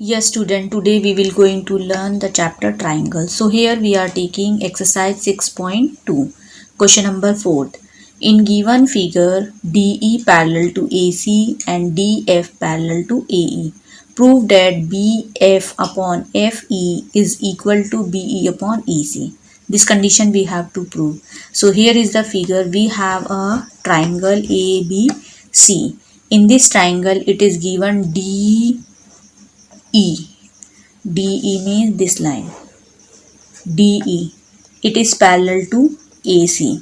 Yes, student, today we will going to learn the chapter triangle. So here we are taking exercise 6.2. Question number 4. In given figure, DE parallel to AC and DF parallel to AE. Prove that BF upon FE is equal to BE upon EC. This condition we have to prove. So here is the figure. We have a triangle ABC. In this triangle, it is given DE. DE means this line. DE. It is parallel to AC.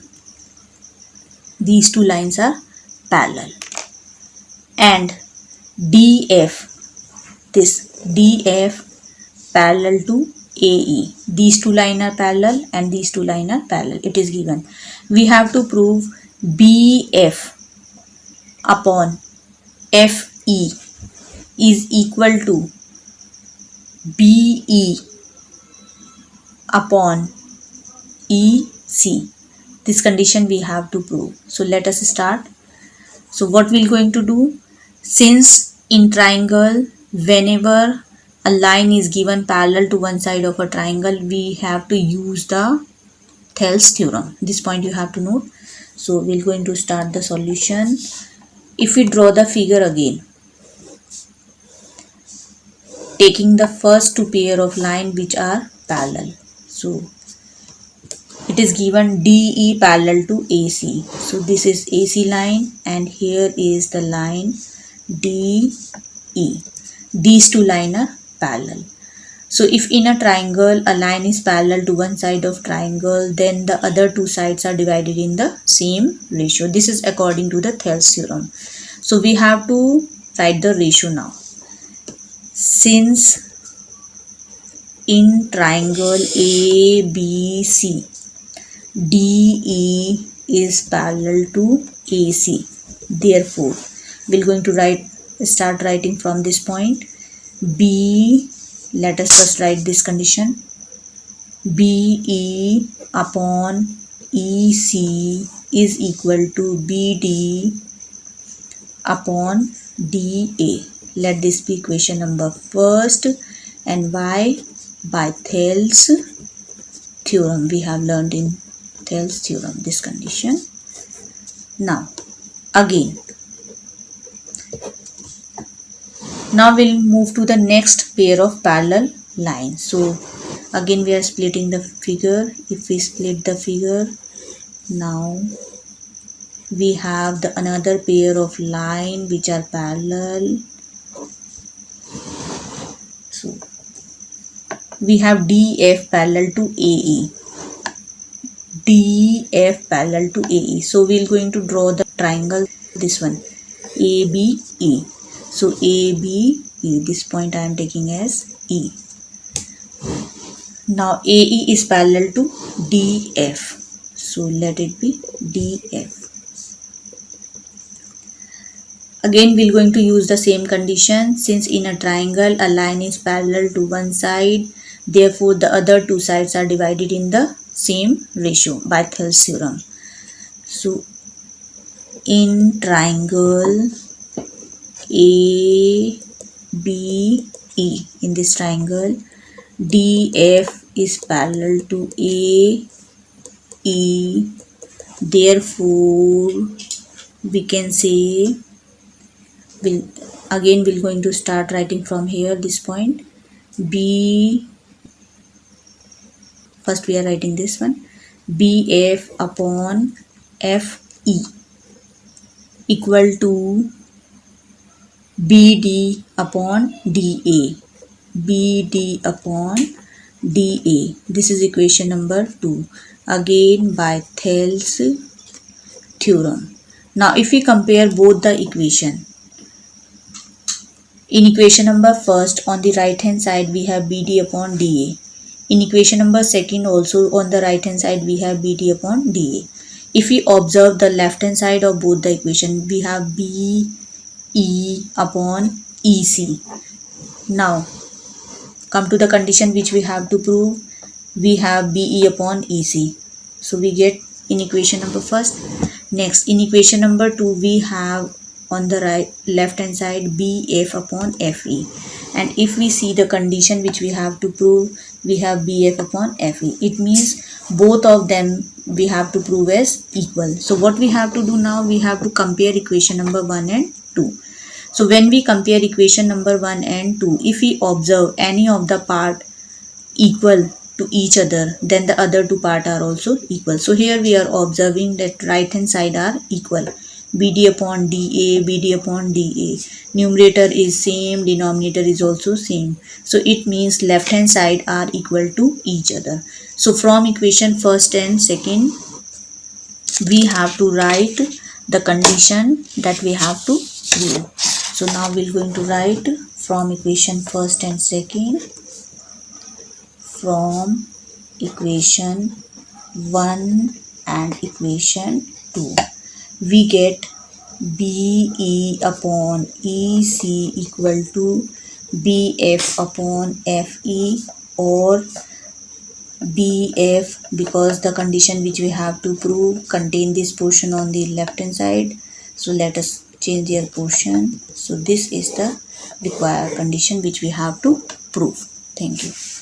These two lines are parallel. And DF. This DF parallel to AE. These two lines are parallel and these two lines are parallel. It is given. We have to prove BF upon FE is equal to BE upon EC. This condition we have to prove. So let us start. So what we're going to do, since in triangle, whenever a line is given parallel to one side of a triangle, we have to use the Thales theorem. This point you have to note. So we're going to start the solution. If we draw the figure again, taking the first two pair of line which are parallel. So it is given DE parallel to AC. So this is AC line and here is the line DE. These two lines are parallel. So if in a triangle a line is parallel to one side of triangle, then the other two sides are divided in the same ratio. This is according to the Thales theorem. So we have to write the ratio now. Since in triangle ABC, DE is parallel to AC, therefore we're going to start writing from this point. Let us first write this condition. BE upon EC is equal to BD upon DA. Let this be equation number first. And why? By Thales theorem. We have learned in Thales theorem this condition. Now again, now we'll move to the next pair of parallel lines. So again we are splitting the figure. If we split the figure, now we have another pair of line which are parallel. So we have DF parallel to AE. DF parallel to AE. So we're going to draw the triangle, this one, ABE. So ABE, this point I am taking as E. Now AE is parallel to DF. So let it be DF. Again we're going to use the same condition. Since in a triangle a line is parallel to one side, therefore the other two sides are divided in the same ratio by Thales theorem. So in triangle ABE, in this triangle, DF is parallel to AE, therefore we can say, we're going to start writing from here, this point. First we are writing this one, BF upon FE equal to BD upon DA. BD upon DA. This is equation number 2. Again by Thales theorem. Now if we compare both the equation, in equation number first, on the right hand side we have BD upon DA. In equation number second also on the right hand side we have BD upon DA. If we observe the left hand side of both the equation, we have BE upon EC. Now come to the condition which we have to prove. We have BE upon EC. So we get in equation number first. Next, in equation number 2 we have on the left hand side BF upon FE. and if we see the condition which we have to prove, we have BF upon FE. It means both of them we have to prove as equal. So what we have to do now, we have to compare equation number 1 and 2. So when we compare equation number 1 and 2, if we observe any of the part equal to each other, then the other two part are also equal. So here we are observing that right hand side are equal. BD upon DA, BD upon DA. Numerator is same, denominator is also same. So it means left hand side are equal to each other. So from equation first and second, we have to write the condition that we have to prove. So now we're going to write from equation first and second. From equation 1 and equation 2, we get BE upon EC equal to BF upon FE, or BF, because the condition which we have to prove contain this portion on the left hand side. So let us change their portion. So this is the required condition which we have to prove. Thank you.